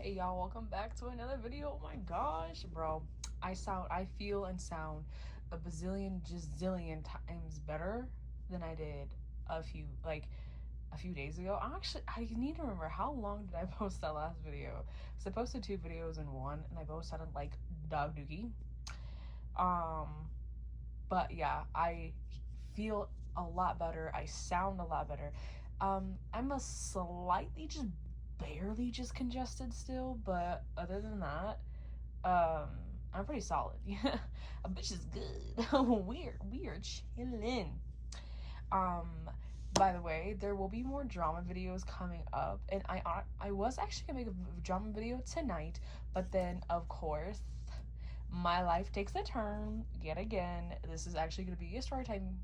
Hey y'all, welcome back to another video. Oh my gosh, bro. I feel and sound a bazillion, just zillion times better than I did a few days ago. I need to remember how long did I post that last video? Because I posted two videos in one and I both sounded like dog dookie. Um, but yeah, I feel a lot better. I sound a lot better. I'm a slightly just barely just congested still, but other than that, I'm pretty solid. Yeah, a bitch is good. We are chilling. Um, by the way, there will be more drama videos coming up, and I was actually gonna make a drama video tonight, but then of course my life takes a turn yet again. This is actually gonna be a story time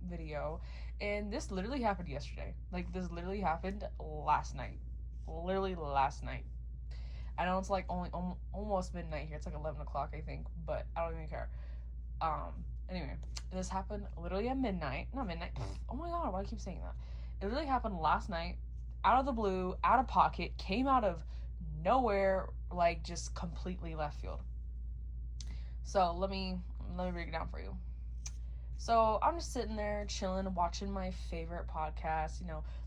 video, and this literally happened yesterday. Like this literally happened last night, literally last night. I know it's like only almost midnight here. It's like 11 o'clock, I think, but I don't even care. Anyway, this happened literally at midnight. Not midnight. Oh my god, why do I keep saying that? It literally happened last night, out of the blue, out of pocket, came out of nowhere, like just completely left field. So let me break it down for you. So I'm just sitting there chilling, watching my favorite podcast,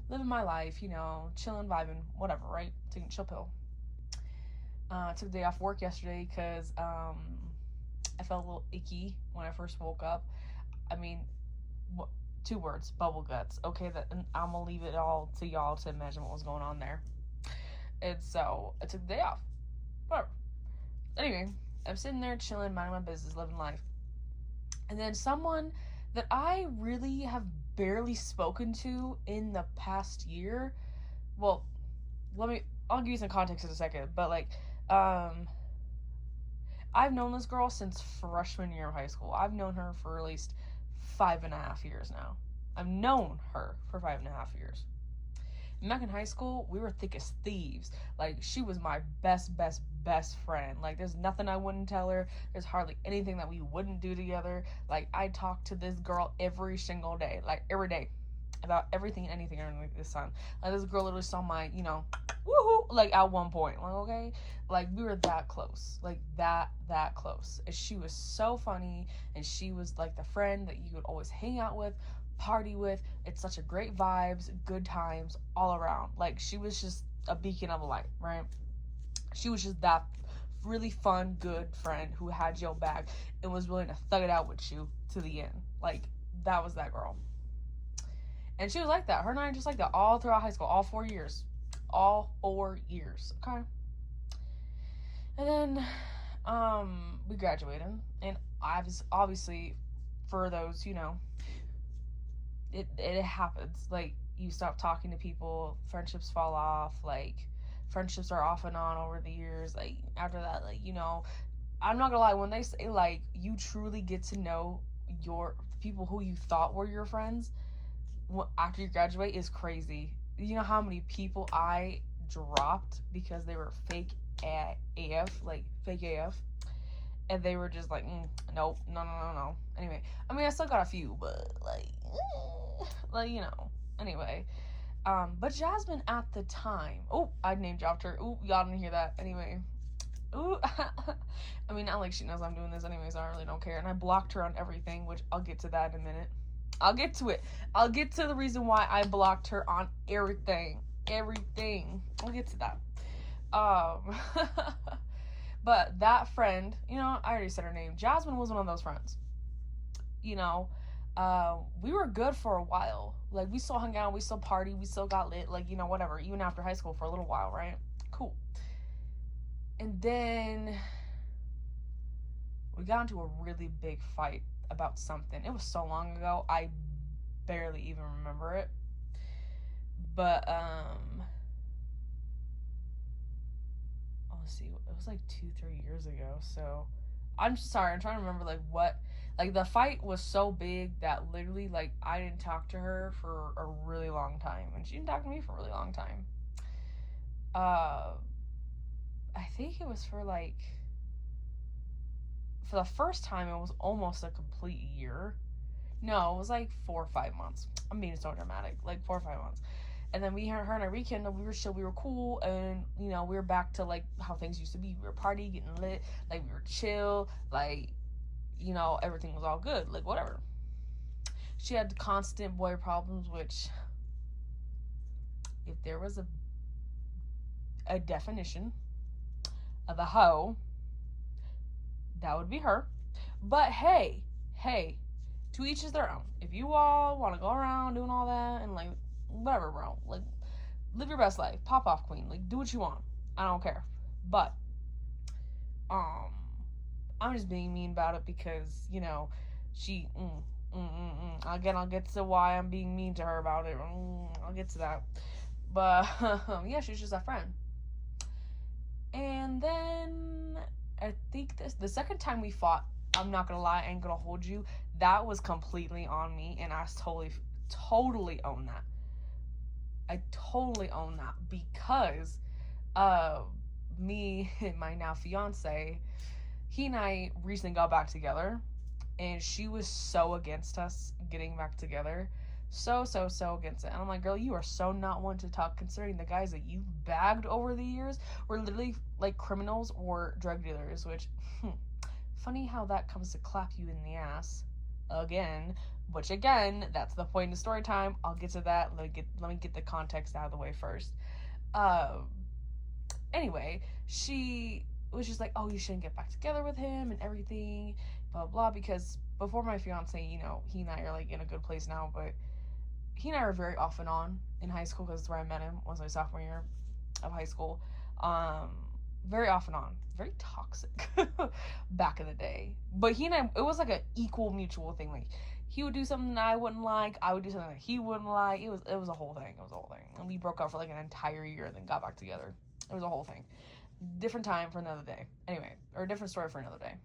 living my life, chilling, vibing, whatever, right? Taking a chill pill. I took a day off work yesterday because I felt a little icky when I first woke up. I mean, two words, bubble guts. Okay, and I'm gonna leave it all to y'all to imagine what was going on there. And so I took the day off. Whatever. Anyway, I'm sitting there chilling, minding my business, living life. And then someone that I really have barely spoken to in the past year. Well, I'll give you some context in a second, but I've known this girl since freshman year of high school. I've known her for at least 5.5 years now. I've known her for 5.5 years. Back in high school, we were thick as thieves. Like, she was my best friend. Like, there's nothing I wouldn't tell her. There's hardly anything that we wouldn't do together. Like, I talk to this girl every single day. Like, every day. About everything and anything underneath the sun. Like, this girl literally saw my, woohoo, like, at one point. Like, okay? Like, we were that close. Like, that close. And she was so funny. And she was, like, the friend that you would always hang out with, party with. It's such a great vibes, good times all around. Like, she was just a beacon of light, right? She was just that really fun, good friend who had your back and was willing to thug it out with you to the end. Like, that was that girl. And she was like that. Her and I just like that all throughout high school, all 4 years. All 4 years. Okay. And then we graduated, and obviously for those, it happens. Like, you stop talking to people, friendships fall off, like, friendships are off and on over the years. Like, after that, like, I'm not gonna lie, when they say, like, you truly get to know your people who you thought were your friends after you graduate is crazy. You know how many people I dropped because they were fake AF, like, fake AF? And they were just like, nope, no. Anyway, I mean, I still got a few, but Anyway, but Jasmine at the time, I name dropped her. Y'all didn't hear that. Anyway, I mean, not like she knows I'm doing this anyways. I really don't care. And I blocked her on everything, which I'll get to that in a minute. I'll get to it. I'll get to the reason why I blocked her on everything. I'll get to that. But that friend, I already said her name. Jasmine was one of those friends. We were good for a while. Like, we still hung out, we still partied, we still got lit, like, whatever, even after high school for a little while, right? Cool. And then we got into a really big fight about something. It was so long ago, I barely even remember it. But, let's see, it was like 2-3 years ago, so I'm sorry, I'm trying to remember, like, what, like, the fight was so big that literally, like, I didn't talk to her for a really long time, and she didn't talk to me for a really long time. I think it was for the first time, it was almost a complete year. No, it was like 4 or 5 months. I'm being so dramatic, like 4 or 5 months. And then her and I rekindled. We were chill, we were cool, and you know, we were back to like how things used to be. We were party, getting lit, like we were chill, like, you know, everything was all good, like whatever. She had constant boy problems, which, if there was a definition of a hoe, that would be her. But hey, hey, to each is their own. If you all want to go around doing all that and like whatever, bro, like live your best life, pop off, queen, like do what you want. I don't care. But I'm just being mean about it because you know she. Again, I'll get to why I'm being mean to her about it. I'll get to that. But yeah, she's just a friend. And then I think the second time we fought, I'm not gonna lie, I ain't gonna hold you. That was completely on me, and I totally own that. I totally own that because me and my now fiance, he and I recently got back together, and she was so against us getting back together. So against it. And I'm like, girl, you are so not one to talk, considering the guys that you've bagged over the years were literally like criminals or drug dealers, which, funny how that comes to clap you in the ass again. Which again, that's the point of story time. I'll get to that. Let me get the context out of the way first. Anyway, she was just like, oh, you shouldn't get back together with him and everything, blah blah. Because before my fiance, you know, he and I are like in a good place now, but he and I were very off and on in high school because that's where I met him, was my sophomore year of high school. Very off and on, very toxic back in the day. But he and I, it was like an equal mutual thing. Like he would do something that I wouldn't like, I would do something that he wouldn't like. It was a whole thing. It was a whole thing. And we broke up for like an entire year, and then got back together. It was a whole thing. Different time for another day. Anyway, or a different story for another day.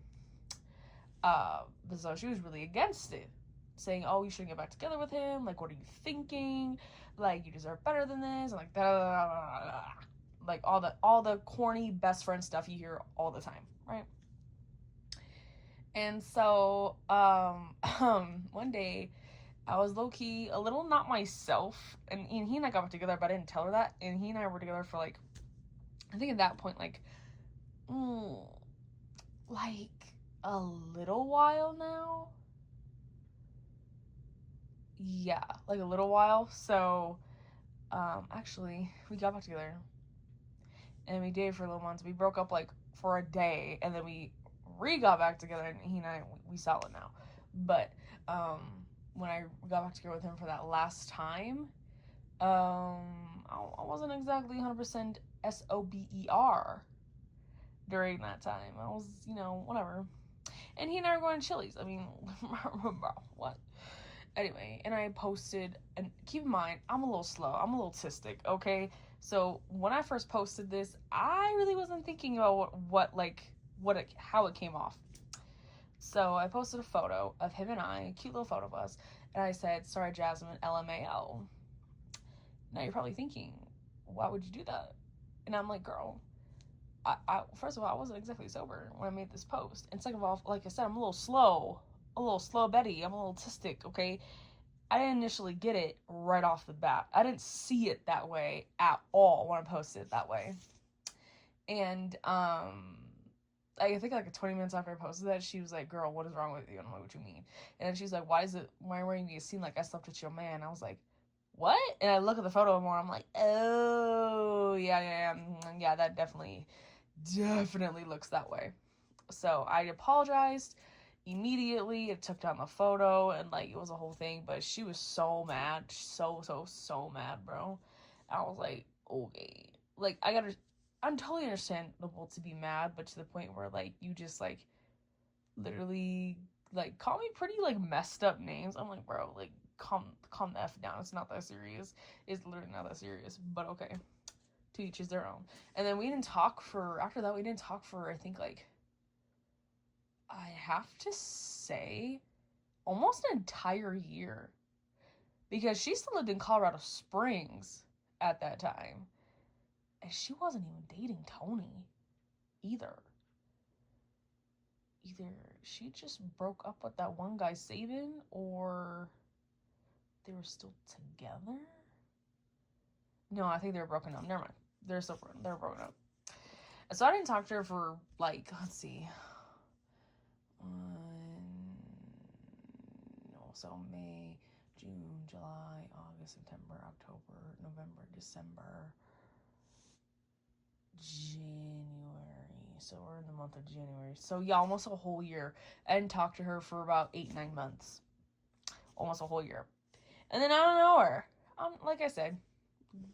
So she was really against it, saying, "Oh, you shouldn't get back together with him. Like, what are you thinking? Like, you deserve better than this." And like, like all the corny best friend stuff you hear all the time, right? And so, one day, I was low key a little not myself, and he and I got back together, but I didn't tell her that. And he and I were together for like, I think at that point, like a little while now. Yeah, like a little while. So, actually, we got back together, and we dated for a little months. We broke up like for a day, and then we got back together, and he and I we solid now. But when I got back together with him for that last time, I wasn't exactly 100% sober during that time. I was, you know, whatever. And he and I were going to Chili's. I mean, what? Anyway, and I posted, and keep in mind, I'm a little slow. I'm a little autistic, okay? So when I first posted this, I really wasn't thinking about how it came off. So I posted a photo of him and I, a cute little photo of us, and I said, "Sorry, Jasmine, LMAO." Now you're probably thinking, why would you do that? And I'm like, girl, I first of all, I wasn't exactly sober when I made this post. And second of all, like I said, I'm a little slow Betty. I'm a little autistic, okay? I didn't initially get it right off the bat. I didn't see it that way at all when I posted it that way. And I think like 20 minutes after I posted that, she was like, "Girl, what is wrong with you?" And I'm like, "What you mean?" And then she's like, "Why are you making it seem like I slept with your man?" I was like, "What?" And I look at the photo more. I'm like, "Oh, yeah, that definitely looks that way." So I apologized immediately. It took down the photo, and like it was a whole thing. But she was so mad, so mad, bro. I was like, okay, like I'm totally understandable to be mad, but to the point where like you just like literally like call me pretty like messed up names. I'm like, bro, like calm the F down. It's not that serious. It's literally not that serious. But okay. To each is their own. And then after that we didn't talk for I think like, I have to say, almost an entire year. Because she still lived in Colorado Springs at that time. And she wasn't even dating Tony either. Either she just broke up with that one guy, Sabin, or they were still together. No, I think they were broken up. Never mind. They're still broken. They're broken up. And so I didn't talk to her for like, let's see, so May, June, July, August, September, October, November, December, January. So we're in the month of January. So yeah, almost a whole year. I didn't talk to her for about 8-9 months. Almost a whole year. And then I don't know her. Like I said,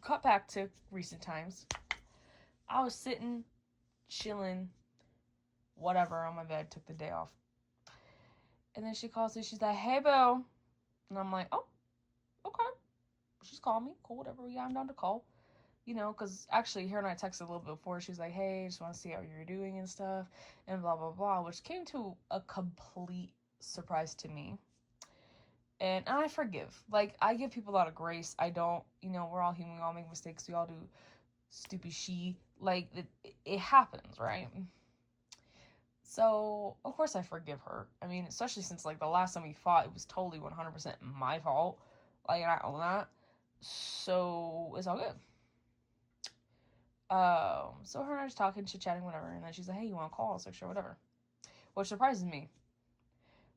cut back to recent times. I was sitting, chilling, whatever, on my bed, took the day off. And then she calls me, she's like, hey, boo. And I'm like, oh, okay. She's calling me, cool, whatever, yeah, I'm down to call. You know, because actually, her and I texted a little bit before. She's like, hey, just want to see how you're doing and stuff, and blah, blah, blah, which came to a complete surprise to me. And I forgive. Like, I give people a lot of grace. I don't, you know, we're all human. We all make mistakes. We all do stupid shit. Like, it happens, right? So, of course, I forgive her. I mean, especially since, like, the last time we fought, it was totally 100% my fault. Like, and I own that. So, it's all good. So her and I just talking, chit-chatting, whatever. And then she's like, hey, you want to call? I was like, sure, whatever. Which surprises me.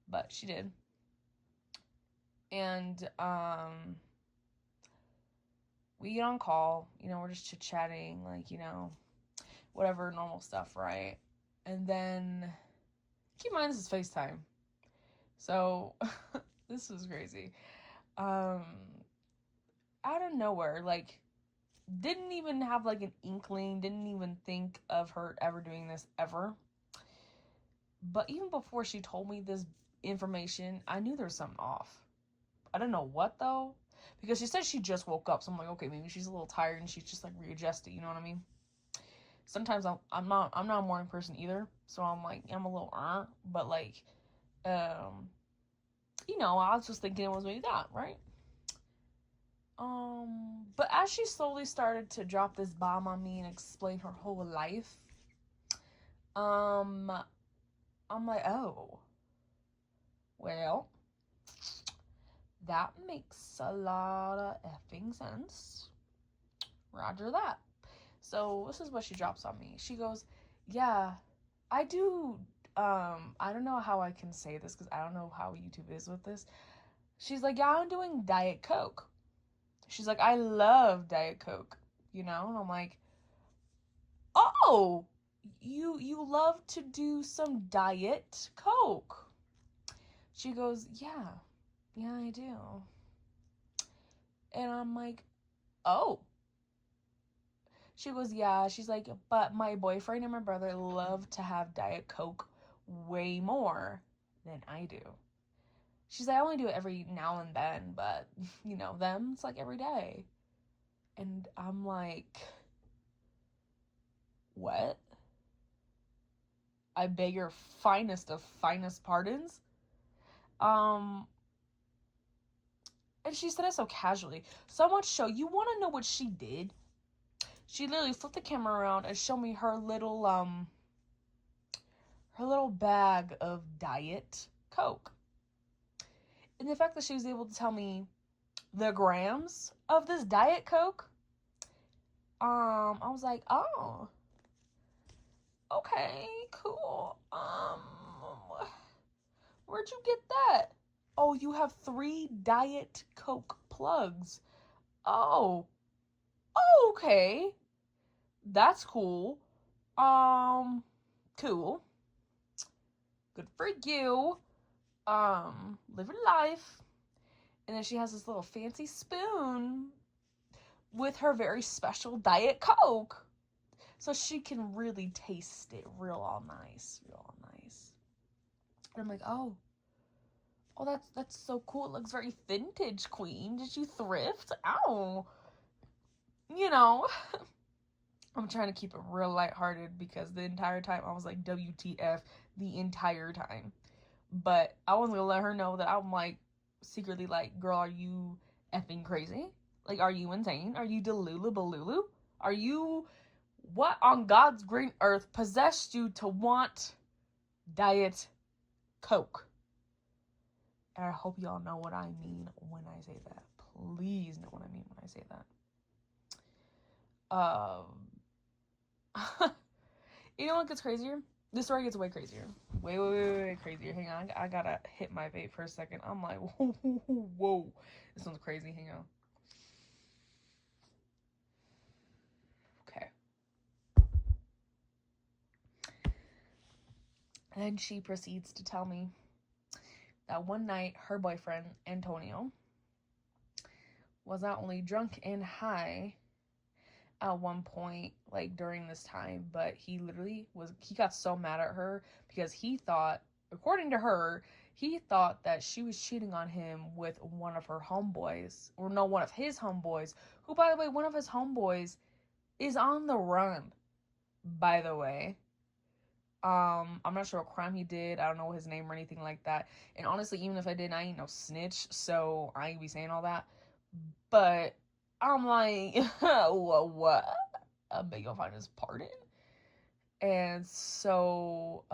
But she did. And, we get on call, you know, we're just chit-chatting, like, you know, whatever, normal stuff, right? And then, keep in mind, this is FaceTime. So, this was crazy. Out of nowhere, like, didn't even have, like, an inkling, didn't even think of her ever doing this, ever. But even before she told me this information, I knew there was something off. I don't know what, though. Because she said she just woke up, so I'm like, okay, maybe she's a little tired and she's just like readjusted, you know what I mean? Sometimes I'm not a morning person either, so I'm like, I'm a little but like, you know, I was just thinking it was maybe that, right? But as she slowly started to drop this bomb on me and explain her whole life, I'm like, oh, well, that makes a lot of effing sense. Roger that. So this is what she drops on me. She goes, yeah, I do, I don't know how I can say this because I don't know how YouTube is with this. She's like, yeah, I'm doing Diet Coke. She's like, I love Diet Coke, you know? And I'm like, oh, you love to do some Diet Coke. She goes, yeah, I do. And I'm like, oh. She goes, yeah. She's like, but my boyfriend and my brother love to have Diet Coke way more than I do. She's like, I only do it every now and then, but, you know, them, it's like every day. And I'm like, what? I beg your finest of finest pardons? And she said it so casually. So much so, you want to know what she did? She literally flipped the camera around and showed me her little bag of Diet Coke. And the fact that she was able to tell me the grams of this Diet Coke, I was like, oh, okay, cool. Where'd you get that? Oh, you have 3 Diet Coke plugs. Oh, okay. That's cool. Cool. Good for you. Live your life. And then she has this little fancy spoon with her very special Diet Coke. So she can really taste it real all nice. And I'm like, oh, that's so cool. It looks very vintage, queen. Did you thrift? Ow. You know, I'm trying to keep it real lighthearted because the entire time I was like, WTF the entire time. But I wasn't gonna let her know that I'm like, secretly like, girl, are you effing crazy? Like, are you insane? Are you delulu balulu? Are you, what on God's green earth possessed you to want Diet Coke? And I hope y'all know what I mean when I say that. Please know what I mean when I say that. Um, you know what gets crazier? This story gets way crazier. Way crazier. Hang on, I gotta hit my vape for a second. I'm like, whoa. This one's crazy. Hang on. Okay. And then she proceeds to tell me that one night her boyfriend, Antonio, was not only drunk and high at one point, like during this time, but he got so mad at her because he thought, according to her, he thought that she was cheating on him with one of her homeboys, or no, one of his homeboys, who, by the way, one of his homeboys is on the run, by the way. I'm not sure what crime he did. I don't know his name or anything like that. And honestly, even if I did, I ain't no snitch, so I ain't be saying all that. But I'm like, what? I beg your highness pardon? And so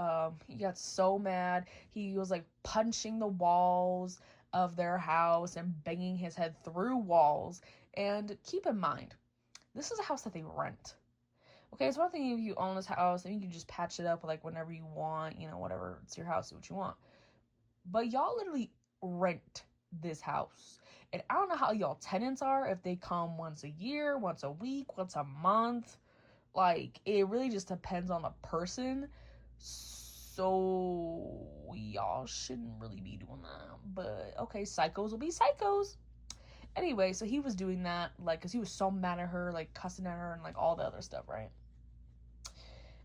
he got so mad. He was like punching the walls of their house and banging his head through walls. And keep in mind, this is a house that they rent. Okay, it's one thing if you own this house and you can just patch it up like whenever you want, you know, whatever, it's your house, do what you want. But y'all literally rent this house. And I don't know how y'all tenants are, if they come once a year, once a week, once a month. Like, it really just depends on the person. So, y'all shouldn't really be doing that. But, okay, psychos will be psychos. Anyway, so he was doing that, like, because he was so mad at her, like, cussing at her and, like, all the other stuff, right?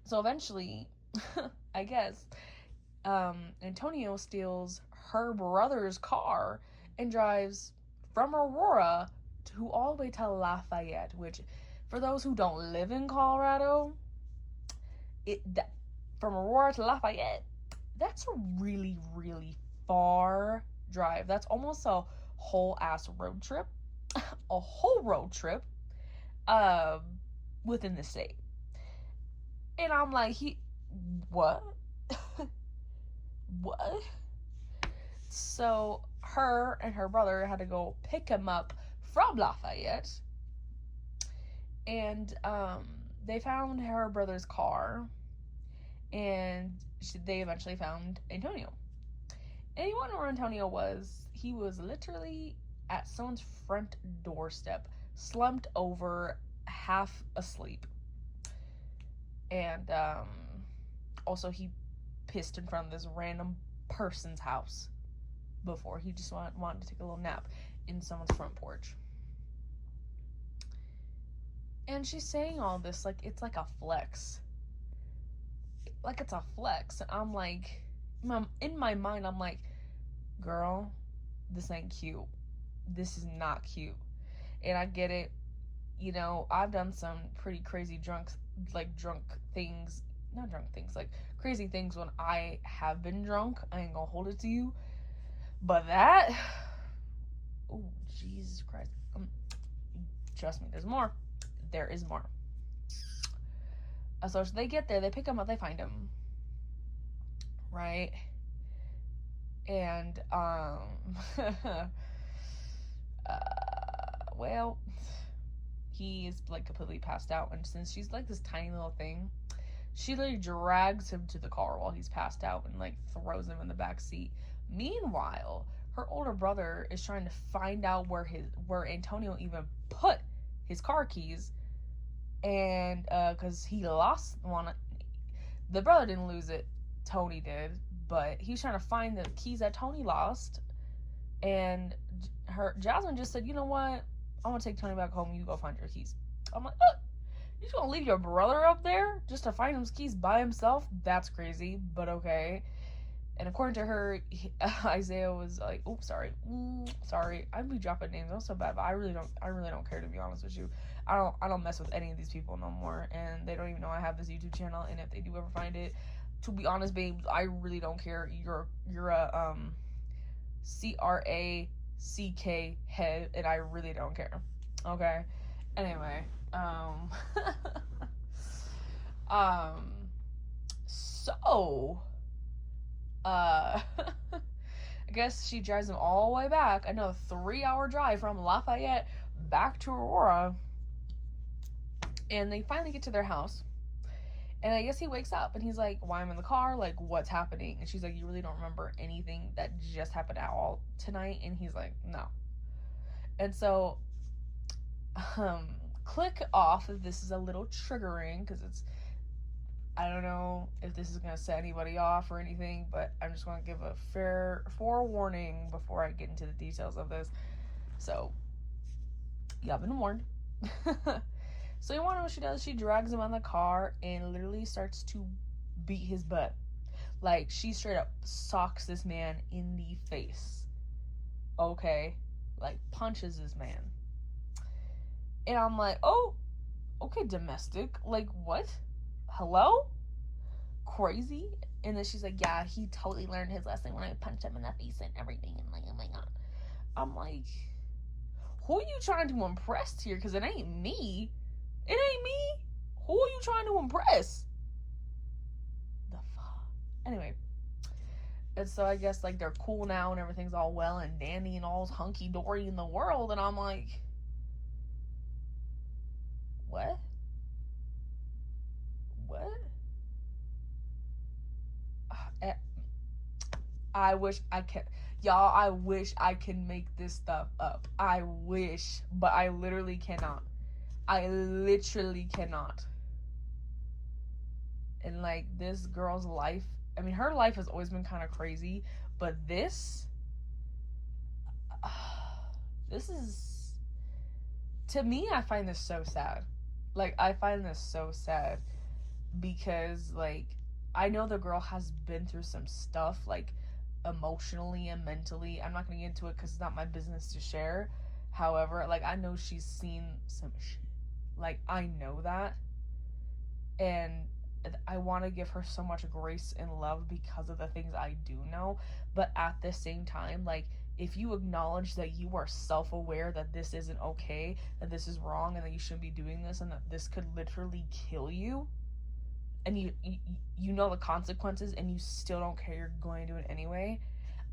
So eventually, I guess, Antonio steals her brother's car and drives from Aurora to all the way to Lafayette, which, for those who don't live in Colorado, from Aurora to Lafayette, that's a really, really far drive. That's almost a whole ass road trip, a whole road trip, within the state. And I'm like, what? What? So her and her brother had to go pick him up from Lafayette, and they found her brother's car, and they eventually found Antonio. And you wonder where Antonio was? He was literally at someone's front doorstep, slumped over, half asleep. And also he pissed in front of this random person's house before. He just wanted to take a little nap in someone's front porch. And she's saying all this like it's like a flex. Like it's a flex. And I'm like, in my mind, I'm like, girl, this ain't cute. This is not cute. And I get it. You know, I've done some pretty crazy drunk things. Not drunk things, like crazy things when I have been drunk. I ain't gonna hold it to you. But that, oh, Jesus Christ. Trust me, there's more. There is more. So they get there, they pick him up, they find him. Right? And, well, he is like completely passed out. And since she's like this tiny little thing, she literally drags him to the car while he's passed out and like throws him in the back seat. Meanwhile, her older brother is trying to find out where Antonio even put his car keys, and because he lost one. The brother didn't lose it, Tony did, but he's trying to find the keys that Tony lost. And Jasmine just said, you know what, I'm gonna take Tony back home, you go find your keys. I'm like, you're just gonna leave your brother up there just to find his keys by himself? That's crazy, but okay. And according to her, Isaiah was like, "Oops, sorry, I'd be dropping names. I'm so bad, but I really don't care, to be honest with you. I don't mess with any of these people no more, and they don't even know I have this YouTube channel. And if they do ever find it, to be honest, babes, I really don't care. You're a CRACK head, and I really don't care. Okay. Anyway, so." I guess she drives him all the way back, another 3-hour drive from Lafayette back to Aurora. And they finally get to their house. And I guess he wakes up and he's like, why I'm in the car? Like, what's happening? And she's like, you really don't remember anything that just happened at all tonight? And he's like, no. And so, click off if this is a little triggering, because it's, I don't know if this is going to set anybody off or anything, but I'm just going to give a fair forewarning before I get into the details of this. So, y'all been warned. So you want to know what she does? She drags him on the car and literally starts to beat his butt. Like, she straight up socks this man in the face. Okay? Like, punches this man. And I'm like, oh, okay, domestic. Like, what? Hello? Crazy? And then she's like, yeah, he totally learned his lesson when I punched him in the face and everything. And like, oh my God. I'm like, who are you trying to impress here? Because it ain't me. It ain't me. Who are you trying to impress? The fuck? Anyway. And so I guess, like, they're cool now and everything's all well and dandy and all's hunky-dory in the world. And I'm like, what? What? I wish I could. Y'all, I wish I could make this stuff up. I wish. But I literally cannot. I literally cannot. And, like, this girl's life, I mean, her life has always been kind of crazy, but this is, to me, I find this so sad. Like, I find this so sad because, like, I know the girl has been through some stuff, like, emotionally and mentally. I'm not going to get into it because it's not my business to share. However, like, I know she's seen some shit. Like, I know that. And I want to give her so much grace and love because of the things I do know. But at the same time, like, if you acknowledge that you are self-aware that this isn't okay, that this is wrong, and that you shouldn't be doing this, and that this could literally kill you, and you know the consequences, and you still don't care, you're going to do it anyway,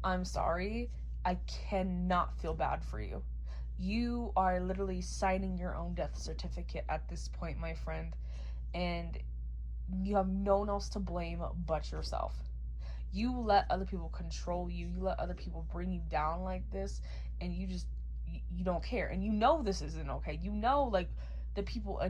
I'm sorry. I cannot feel bad for you. You are literally signing your own death certificate at this point, my friend, and you have no one else to blame but yourself. You let other people control you. You let other people bring you down like this, and you just, you don't care. And you know this isn't okay. You know, like, the people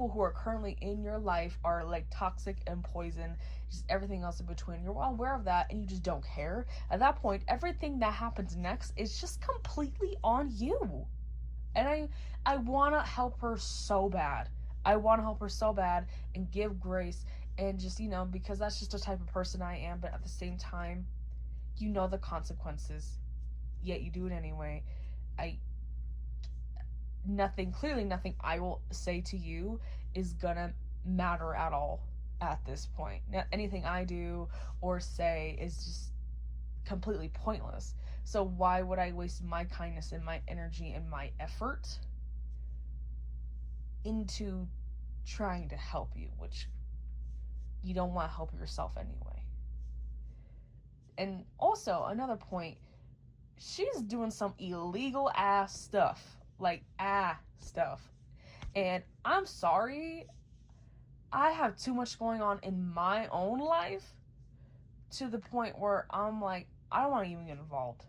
who are currently in your life are, like, toxic and poison, just everything else in between. You're well aware of that, and you just don't care. At that point, everything that happens next is just completely on you. And I want to help her so bad. I want to help her so bad and give grace and just, you know, because that's just the type of person I am. But at the same time, you know the consequences, yet you do it anyway. Clearly nothing I will say to you is gonna matter at all at this point. Now, anything I do or say is just completely pointless. So why would I waste my kindness and my energy and my effort into trying to help you, which you don't want to help yourself anyway. And also, another point, she's doing some illegal ass stuff. Like, stuff. And I'm sorry, I have too much going on in my own life to the point where I'm like, I don't want to even get involved.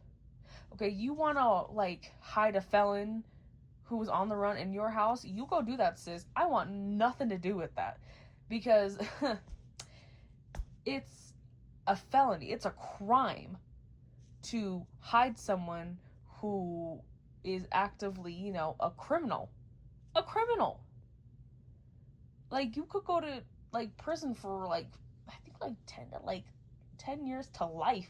Okay, you want to, like, hide a felon who was on the run in your house? You go do that, sis. I want nothing to do with that. Because it's a felony. It's a crime to hide someone who is actively, you know, a criminal. A criminal. Like, you could go to, like, prison for, like, I think, like, 10 years to life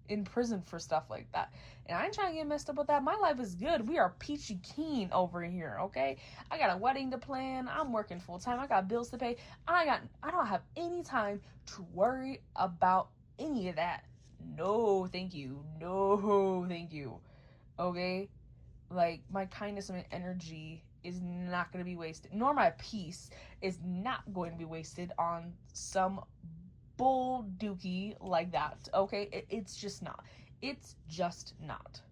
in prison for stuff like that. And I ain't trying to get messed up with that. My life is good. We are peachy keen over here, okay? I got a wedding to plan. I'm working full time. I got bills to pay. I don't have any time to worry about any of that. No, thank you. No, thank you. Okay? Like, my kindness and my energy is not going to be wasted. Nor my peace is not going to be wasted on some bull dookie like that. Okay? It's just not. It's just not.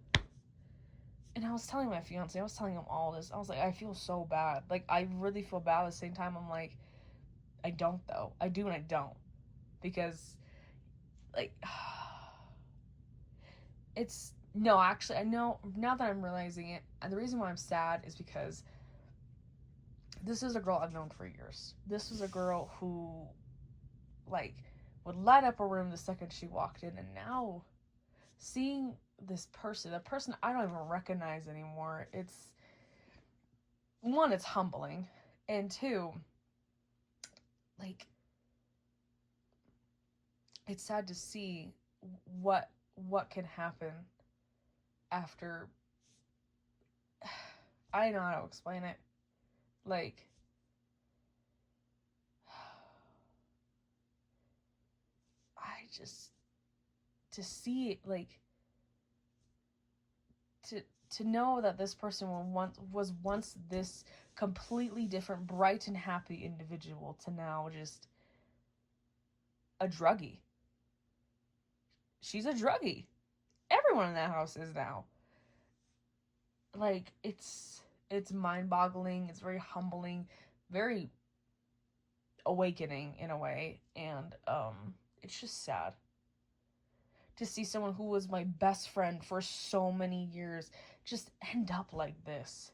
And I was telling my fiance, I was telling him all this. I was like, I feel so bad. Like, I really feel bad. At the same time, I'm like, I don't though. I do and I don't. Because, like, it's, no, actually, I know, now that I'm realizing it, and the reason why I'm sad is because this is a girl I've known for years. This was a girl who, like, would light up a room the second she walked in, and now seeing this person, a person I don't even recognize anymore, it's, one, it's humbling, and two, like, it's sad to see what can happen after. I don't know how to explain it. Like, I just, to see it, like, to know that this person was once this completely different, bright and happy individual to now just a druggie. She's a druggie. Everyone in that house is now. Like, it's mind-boggling. It's very humbling, very awakening in a way, and it's just sad to see someone who was my best friend for so many years just end up like this.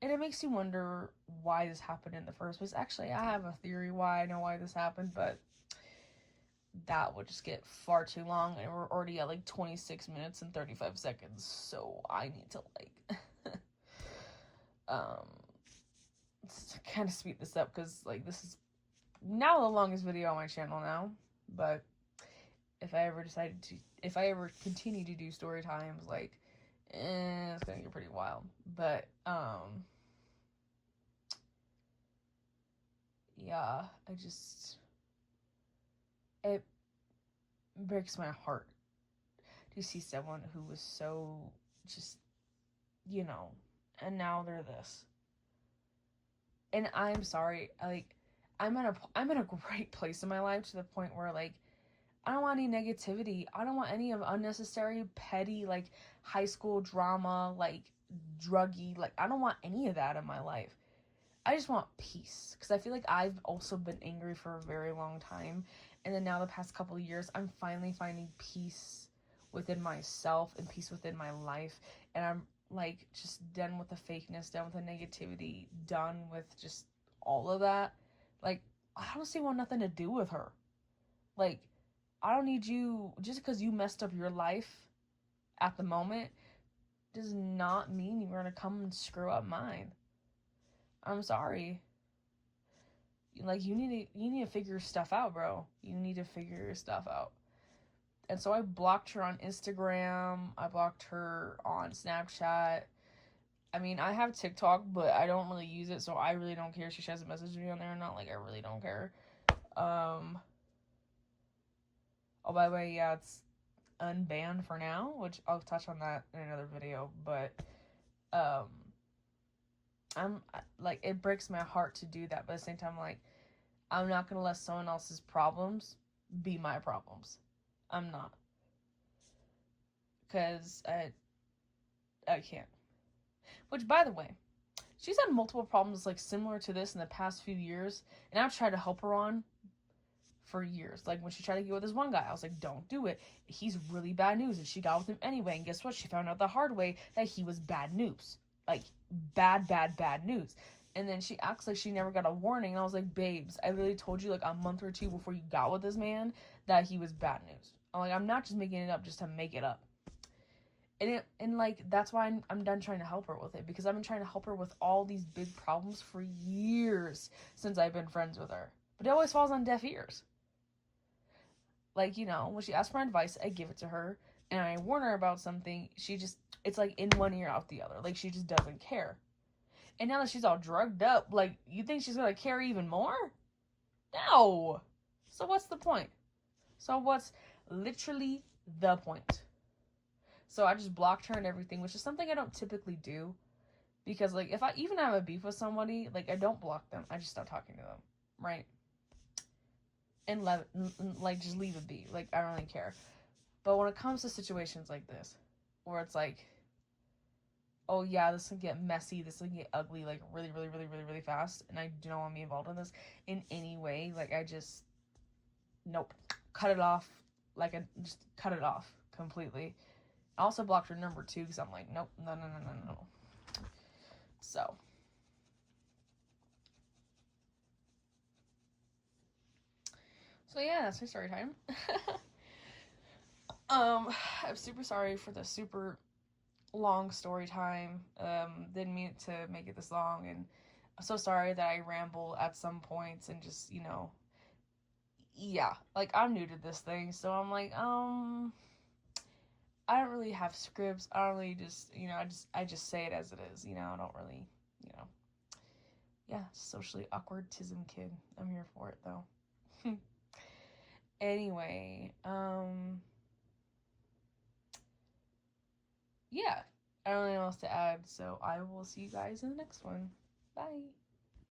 And it makes you wonder why this happened in the first place. Actually, I have a theory why I know why this happened, but that would just get far too long, and we're already at like 26 minutes and 35 seconds, so I need to like um kind of speed this up, because like this is now the longest video on my channel now. But if I ever continue to do story times, like it's gonna get pretty wild. But yeah, it breaks my heart to see someone who was so just, and now they're this. And I'm sorry, like, I'm in a great place in my life, to the point where, like, I don't want any negativity. I don't want any of unnecessary, petty, like, high school drama, like, druggy, like, I don't want any of that in my life. I just want peace, because I feel like I've also been angry for a very long time, and then now the past couple of years, I'm finally finding peace within myself and peace within my life, and I'm, like, just done with the fakeness, done with the negativity, done with just all of that. Like, I honestly want nothing to do with her. Like, I don't need you, just because you messed up your life at the moment does not mean you're gonna come and screw up mine. I'm sorry. Like, you need to figure stuff out, bro. You need to figure your stuff out. And so I blocked her on Instagram. I blocked her on Snapchat. I mean, I have TikTok, but I don't really use it, so I really don't care if she has a message me on there or not. Like, I really don't care. Oh, by the way, yeah, it's unbanned for now, which I'll touch on that in another video. But I'm like, it breaks my heart to do that, but at the same time, like, I'm not gonna let someone else's problems be my problems. I'm not, because I can't. Which, by the way, she's had multiple problems like similar to this in the past few years, and I've tried to help her on for years. Like, when she tried to get with this one guy, I was like, don't do it. He's really bad news. And she got with him anyway. And guess what? She found out the hard way that he was bad news. Like, bad news. And then she acts like she never got a warning. And I was like, babes, I literally told you like a month or two before you got with this man that he was bad news. I'm like, I'm not just making it up just to make it up. And like, that's why I'm done trying to help her with it, because I've been trying to help her with all these big problems for years since I've been friends with her. But it always falls on deaf ears. Like, when she asks for advice, I give it to her, and I warn her about something, it's like in one ear, out the other. Like, she just doesn't care. And now that she's all drugged up, like, you think she's gonna care even more? No! So what's the point? So what's literally the point? So I just blocked her and everything, which is something I don't typically do. Because, like, if I even have a beef with somebody, like, I don't block them. I just stop talking to them, right? And like, just leave it be. Like, I don't really care. But when it comes to situations like this, where it's like, oh yeah, this can get messy, this can get ugly, like really, really, really, really, really fast, and I do not want to be involved in this in any way. Like, I just, nope, cut it off. Like, I just cut it off completely. I also blocked her number too, because I'm like, nope, no, no, no, no, no. So. So yeah, that's my story time. I'm super sorry for the super long story time. Didn't mean to make it this long, and I'm so sorry that I ramble at some points and just, yeah, like I'm new to this thing, so I'm like, I don't really have scripts. I don't really just, I just say it as it is, I don't really, you know, yeah, socially awkwardism kid. I'm here for it though. Anyway, yeah, I don't really know what else to add, so I will see you guys in the next one. Bye.